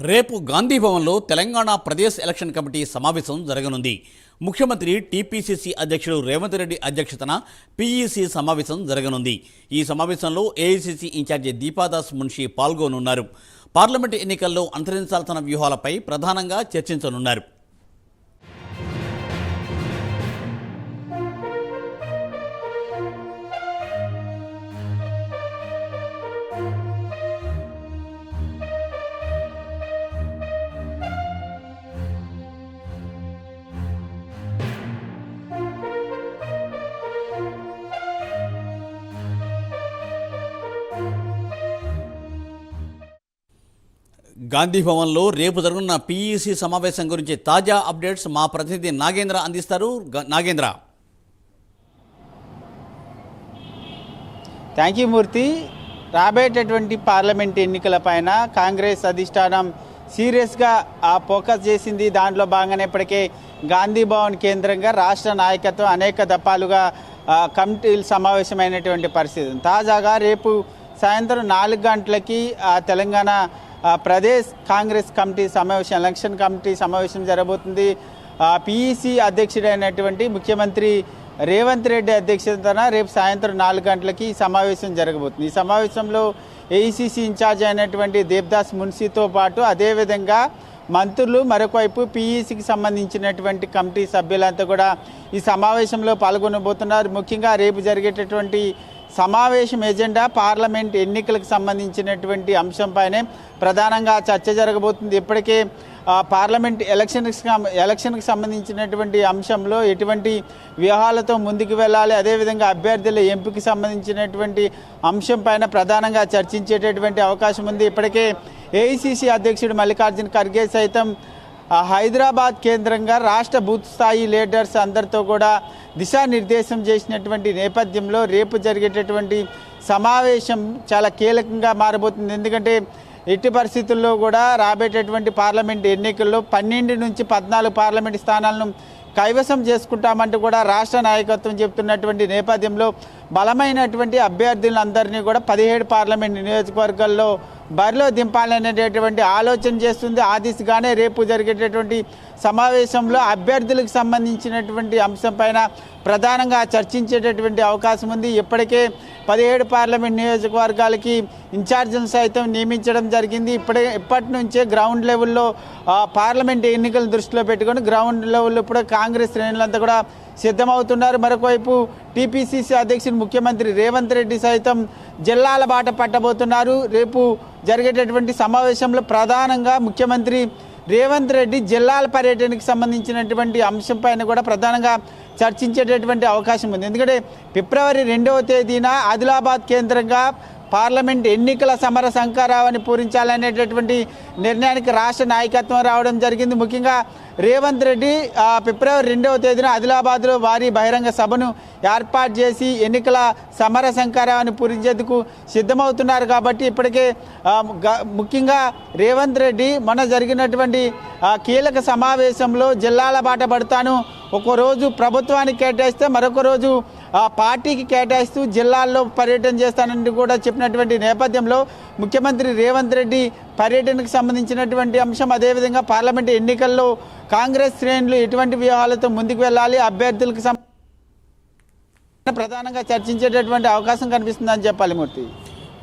రేపు గాంధీభవన్లో Telangana Pradesh election committee సమావేశం జరగనుంది. ముఖ్యమంత్రి టీపీసీసీ అధ్యక్షుడు రేవంత్ రెడ్డి అధ్యక్షతన పీఈసీ సమావేశం జరగనుంది. ఈ సమావేశంలో ఏఐసీసీ ఇన్ఛార్జి దీపాదాస్ మున్షి పాల్గొనున్నారు. పార్లమెంటు ఎన్నికల్లో అనుసరించాల్సిన వ్యూహాలపై ప్రధానంగా చర్చించనున్నారు. గాంధీభవన్లో రేపు జరగనున్న పీఈసీ సమావేశం గురించి తాజా అప్డేట్స్ మా ప్రతినిధి నాగేంద్ర అందిస్తారు. నాగేంద్ర. థ్యాంక్ యూ మూర్తి. రాబోయేటటువంటి పార్లమెంట్ ఎన్నికలపైన కాంగ్రెస్ అధిష్టానం సీరియస్గా ఫోకస్ చేసింది. దాంట్లో భాగంగానే ఇప్పటికే గాంధీభవన్ కేంద్రంగా రాష్ట్ర నాయకత్వం అనేక దఫాలుగా కమిటీలు సమావేశమైనటువంటి పరిస్థితి. తాజాగా రేపు సాయంత్రం 4 గంటలకి తెలంగాణ ప్రదేశ్ కాంగ్రెస్ కమిటీ సమావేశం, ఎలక్షన్ కమిటీ సమావేశం జరగబోతుంది. పీఈసీ అధ్యక్షుడైనటువంటి ముఖ్యమంత్రి రేవంత్ రెడ్డి అధ్యక్షతన రేపు సాయంత్రం 4 గంటలకి ఈ సమావేశం జరగబోతుంది. ఈ సమావేశంలో ఏఐసీసీ ఇన్ఛార్జ్ అయినటువంటి దీపాదాస్ మున్షితో పాటు అదేవిధంగా మంత్రులు, మరొకవైపు పీఈసీకి సంబంధించినటువంటి కమిటీ సభ్యులంతా కూడా ఈ సమావేశంలో పాల్గొనబోతున్నారు. ముఖ్యంగా రేపు జరిగేటటువంటి సమావేశం ఎజెండా పార్లమెంట్ ఎన్నికలకు సంబంధించినటువంటి అంశంపైనే ప్రధానంగా చర్చ జరగబోతుంది. ఇప్పటికే పార్లమెంట్ ఎలక్షన్కి సంబంధించినటువంటి అంశంలో ఎటువంటి వ్యూహాలతో ముందుకు వెళ్ళాలి, అదేవిధంగా అభ్యర్థుల ఎంపికకి సంబంధించినటువంటి అంశం పైన ప్రధానంగా చర్చించేటటువంటి అవకాశం ఉంది. ఇప్పటికే ఏఐసీసీ అధ్యక్షుడు మల్లికార్జున ఖర్గే సైతం హైదరాబాద్ కేంద్రంగా రాష్ట్ర బూత్ స్థాయి లీడర్స్ అందరితో కూడా దిశానిర్దేశం చేసినటువంటి నేపథ్యంలో రేపు జరిగేటటువంటి సమావేశం చాలా కీలకంగా మారబోతుంది. ఎందుకంటే ఎట్టి పరిస్థితుల్లో కూడా రాబోయేటటువంటి పార్లమెంట్ ఎన్నికల్లో 12 నుంచి 14 పార్లమెంట్ స్థానాలను కైవసం చేసుకుంటామంటూ కూడా రాష్ట్ర నాయకత్వం చెప్తున్నటువంటి నేపథ్యంలో బలమైనటువంటి అభ్యర్థులందరినీ కూడా 17 పార్లమెంట్ నియోజకవర్గాల్లో బరిలో దింపాలనేటటువంటి ఆలోచన చేస్తుంది. ఆ దిశగానే రేపు జరిగేటటువంటి సమావేశంలో అభ్యర్థులకు సంబంధించినటువంటి అంశం పైన ప్రధానంగా చర్చించేటటువంటి అవకాశం ఉంది. ఇప్పటికే 17 పార్లమెంట్ నియోజకవర్గాలకి ఇన్ఛార్జీలను సైతం నియమించడం జరిగింది. ఇప్పటి నుంచే గ్రౌండ్ లెవెల్లో పార్లమెంట్ ఎన్నికలను దృష్టిలో పెట్టుకొని గ్రౌండ్ లెవెల్లో ఇప్పుడు కాంగ్రెస్ శ్రేణులంతా కూడా సిద్ధమవుతున్నారు. మరొకవైపు టీపీసీసీ అధ్యక్షుడు ముఖ్యమంత్రి రేవంత్ రెడ్డి సైతం జిల్లాల బాట పట్టబోతున్నారు. రేపు జరిగేటటువంటి సమావేశంలో ప్రధానంగా ముఖ్యమంత్రి రేవంత్ రెడ్డి జిల్లాల పర్యటనకు సంబంధించినటువంటి అంశం పైన కూడా ప్రధానంగా చర్చించేటటువంటి అవకాశం ఉంది. ఎందుకంటే ఫిబ్రవరి 2వ తేదీన ఆదిలాబాద్ కేంద్రంగా పార్లమెంట్ ఎన్నికల సమర శంఖారావాన్ని పూరించాలనేటటువంటి నిర్ణయానికి రాష్ట్ర నాయకత్వం రావడం జరిగింది. ముఖ్యంగా రేవంత్ రెడ్డి ఫిబ్రవరి 2వ తేదీన ఆదిలాబాద్లో భారీ బహిరంగ సభను ఏర్పాటు చేసి ఎన్నికల సమర శంఖారావాన్ని పూరించేందుకు సిద్ధమవుతున్నారు. కాబట్టి ఇప్పటికే ముఖ్యంగా రేవంత్ రెడ్డి మొన్న జరిగినటువంటి కీలక సమావేశంలో జిల్లాల బాట పడతాను, ఒకరోజు ప్రభుత్వానికి కేటాయిస్తే మరొక రోజు పార్టీకి కేటాయిస్తూ జిల్లాల్లో పర్యటన చేస్తానని కూడా చెప్పినటువంటి నేపథ్యంలో ముఖ్యమంత్రి రేవంత్ రెడ్డి పర్యటనకు సంబంధించినటువంటి అంశం, అదేవిధంగా పార్లమెంటు ఎన్నికల్లో కాంగ్రెస్ శ్రేణులు ఎటువంటి వ్యూహాలతో ముందుకు వెళ్ళాలి, అభ్యర్థులకు ప్రధానంగా చర్చించేటటువంటి అవకాశం కనిపిస్తుందని చెప్పాలి మూర్తి.